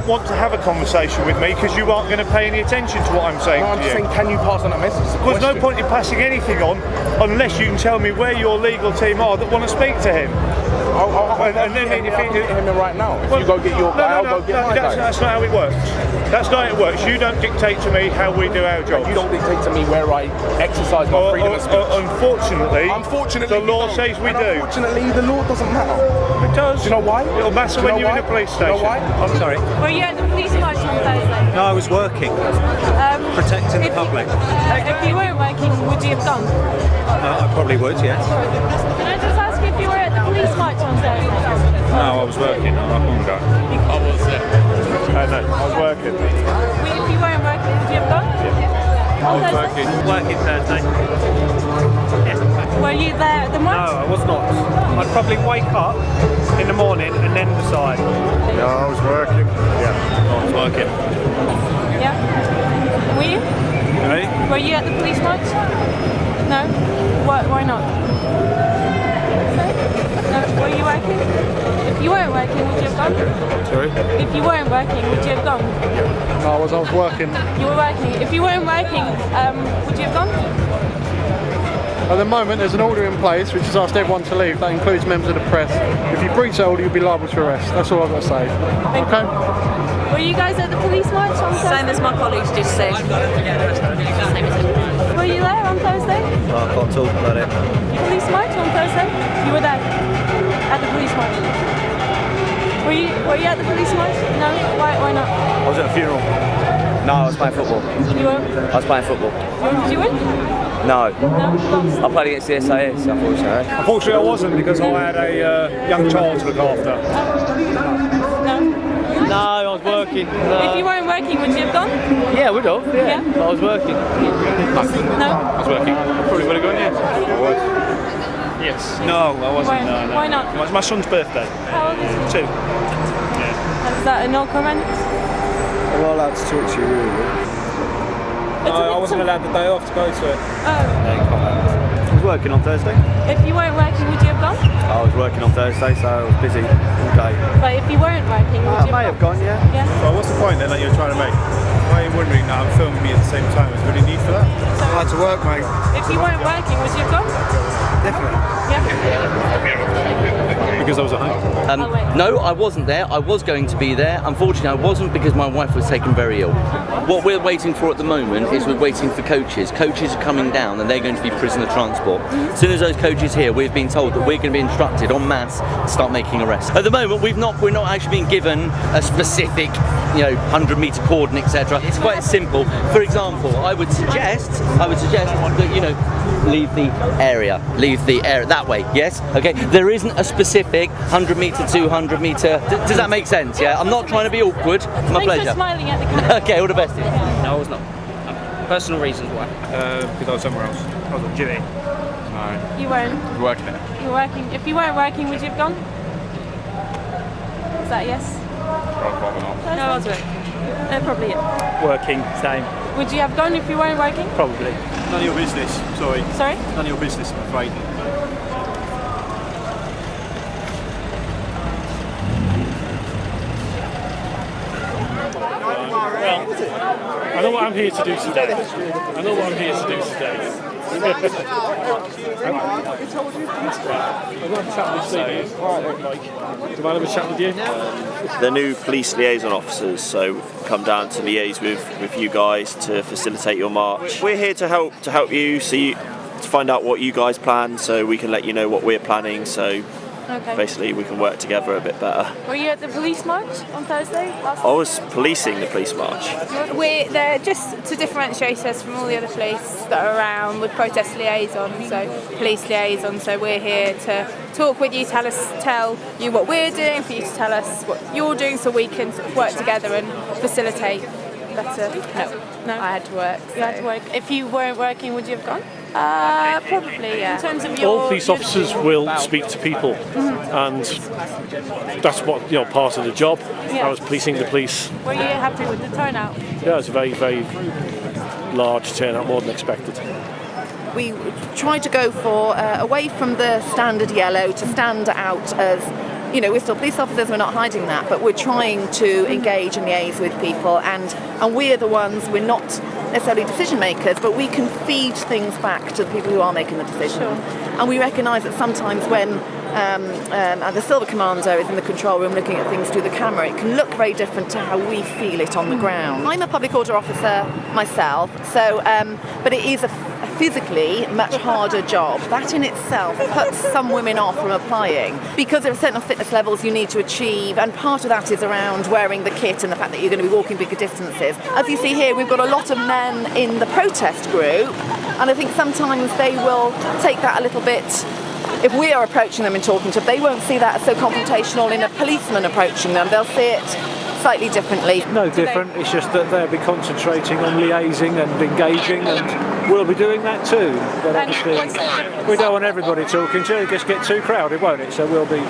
don't want to have a conversation with me because you aren't going to pay any attention to what I'm saying No, I'm to just you. saying, can you pass on that message? There's no point in passing anything on unless you can tell me where your legal team are that want to speak to him. And then if you get him in right now, if you go get your guy, I'll go get my guy. That's not how it works. That's not how it works. You don't dictate to me how we do our job. You don't dictate to me where I exercise my freedom of speech. Unfortunately, the law says we do. Unfortunately, the law doesn't matter. It does. Do you know why? It'll matter when you're in a police station. You know why? I'm sorry. Were you at the police march on Thursday? No, I was working, protecting the public. If you weren't working, would you have gone? I probably would, yes. Can I just ask if you were at the police march on Thursday? No, I was working. I couldn't go. I was there. No, I was working. If you weren't working, would you have gone? I was working. Working Thursday. Were you there at the march? No, I was not. I'd probably wake up in the morning and then decide. No, I was working. Yeah, I was working. Yeah. Were you? Hey? Were you at the police march? No? Why not? No? Were you working? If you weren't working, would you have gone? Sorry? If you weren't working, would you have gone? No, I was working. You were working. If you weren't working, would you have gone? At the moment, there's an order in place which has asked everyone to leave. That includes members of the press. If you breach that order, you'll be liable to arrest. That's all I've got to say. Okay? Were you guys at the police march on Thursday? Same as my colleagues just said. Were you there on Thursday? No, I can't talk about it. Police march on Thursday? You were there at the police march. Were you at the police march? No? Why not? I was at a funeral. No, I was playing football. You were? I was playing football. Did you win? No. No? I played against the SAS, unfortunately. Unfortunately, I wasn't because I had a young child to look after. No? No, I was working. If you weren't working, would you have gone? Yeah, would have. Yeah. But I was working. No? I was working. Probably would have gone, yes. I was. Yes. No, I wasn't. Why? No. Why not? It was my son's birthday. How old is he? 2. Is that a no comment? I'm not allowed to talk to you, really. I wasn't allowed the day off to go to it. Oh. I was working on Thursday. If you weren't working, would you have gone? I was working on Thursday, so I was busy all day. But if you weren't working, would I you may have have gone, yeah. Yeah. Well, what's the point then that you're trying to make? Why are you wondering that I'm filming me at the same time? Is there any need for that? I had to work, mate. If you weren't working, would you have gone? Definitely. Yeah. Because I was at home. No, I wasn't there. I was going to be there. Unfortunately, I wasn't because my wife was taken very ill. What we're waiting for at the moment is we're waiting for coaches. Coaches are coming down and they're going to be prisoner transport. As soon as those coaches are here, we've been told that we're going to be instructed en masse to start making arrests. At the moment, we're not actually being given a specific, 100-meter coordinate, etc. It's quite simple. For example, I would suggest that leave the area that way. Yes. Okay. There isn't a specific 100-meter, 200-meter. Does that make sense? Yeah. I'm not trying to be awkward. My Thanks pleasure. for smiling at the camera. Okay. All the best. No, I was not. Personal reasons why. Because I was somewhere else. I was at Jimmy. No. You weren't. Working there. You were working. If you weren't working, would you have gone? Is that a yes? Probably not. No, I was working. Probably yeah. Working, same. Would you have gone if you weren't working? Probably. None of your business. Sorry. Sorry? None of your business, I'm afraid. I know what I'm here to do today. I know what I'm here to do today. I'm going to have a chat with you. Mike, do I have a chat with you? The new police liaison officers, so come down to liaise with you guys to facilitate your march. We're here to help you, to find out what you guys plan, so we can let you know what we're planning. So basically, we can work together a bit better. Were you at the police march on Thursday? I was policing the police march. We're there just to differentiate us from all the other police that are around with protest liaison, so police liaison. So we're here to talk with you, tell you what we're doing, for you to tell us what you're doing, so we can sort of work together and facilitate better. No, I had to work. So. You had to work. If you weren't working, would you have gone? Probably, yeah. In terms of your... All police officers will speak to people, and that's what part of the job. Yeah. I was policing the police. Were you happy with the turnout? Yeah, it was a very, very large turnout, more than expected. We tried to go for away from the standard yellow to stand out as you know, we're still police officers, we're not hiding that, but we're trying to engage and liaise with people, and we're the ones, we're not necessarily decision makers, but we can feed things back to the people who are making the decision. Sure. And we recognise that sometimes when the Silver Commando is in the control room looking at things through the camera, it can look very different to how we feel it on the ground. I'm a public order officer myself, so but it is a physically much harder job. That in itself puts some women off from applying because there are certain fitness levels you need to achieve, and part of that is around wearing the kit and the fact that you're going to be walking bigger distances. As you see here, we've got a lot of men in the protest group, and I think sometimes they will take that a little bit. If we are approaching them and talking to them, they won't see that as so confrontational in a policeman approaching them. They'll see it slightly differently. No different, it's just that they'll be concentrating on liaising and engaging, and we'll be doing that too. But obviously, we don't want everybody talking to it, just get too crowded, won't it? So we'll be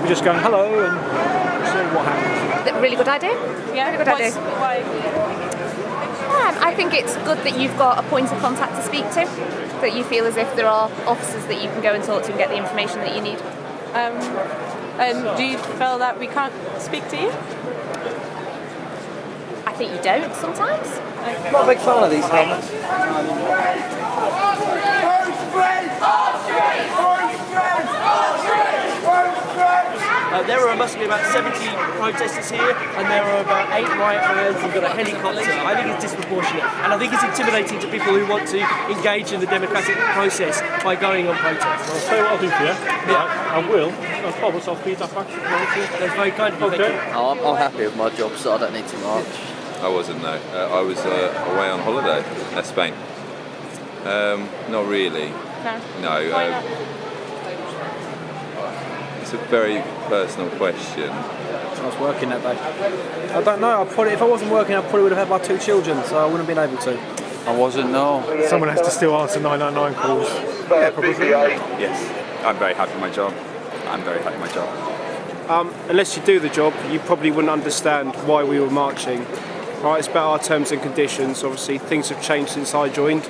just going hello and seeing what happens. Really good idea. Yeah, really good idea. Why? I think it's good that you've got a point of contact to speak to, that you feel as if there are officers that you can go and talk to and get the information that you need. And do you feel that we can't speak to you? I think you don't sometimes. I'm not a big fan of these helmets. There must be about 70 protesters here, and there are about 8 riot vans. We've got a helicopter. I think it's disproportionate, and I think it's intimidating to people who want to engage in the democratic process by going on protest. I'll tell you what I'll do for you. Yeah, I will. I'll promise I'll feed that back. That's very kind of you. Okay. I'm happy with my job, so I don't need to march. I wasn't, no. I was away on holiday at Spain. Not really. No. Why not? It's a very personal question. I was working that day. I don't know. If I wasn't working, I probably would have had my 2 children, so I wouldn't have been able to. I wasn't, no. Someone has to still answer 999 calls. Yeah, probably. Yes, I'm very happy with my job. Unless you do the job, you probably wouldn't understand why we were marching. Right, it's about our terms and conditions. Obviously, things have changed since I joined.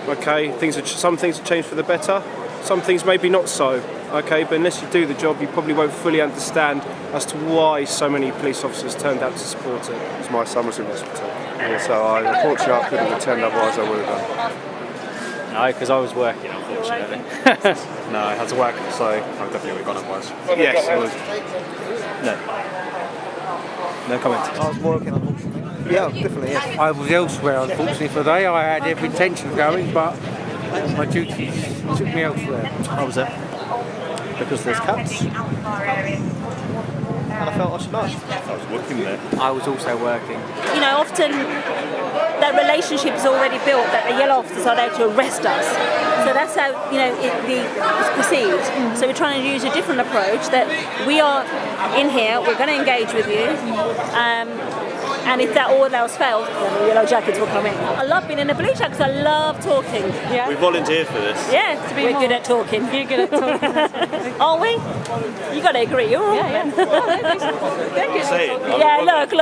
Okay, some things have changed for the better. Some things maybe not so. Okay, but unless you do the job, you probably won't fully understand as to why so many police officers turned out to support it. My son was in hospital, so unfortunately I couldn't attend. Otherwise, I would have done. No, because I was working, unfortunately. No, I had to work, so I definitely would have gone otherwise. Yes, I was. No comment. I was working, unfortunately. Yeah, definitely, yes. I was elsewhere, unfortunately, for the day. I had every intention of going, but my duties took me elsewhere. I was there because there's cuts, and I felt I should know. I was working there. I was also working. You know, often that relationship is already built, that the yellow officers are there to arrest us. So that's how, you know, it's perceived. So we're trying to use a different approach, that we are in here, we're going to engage with you, and if that all else fails, then the yellow jackets will come in. I love being in the blue jackets, I love talking. Yeah. We volunteered for this. Yeah, we're good at talking. You're good at talking. Aren't we? You got to agree, you're all yeah. Say it. Yeah, look.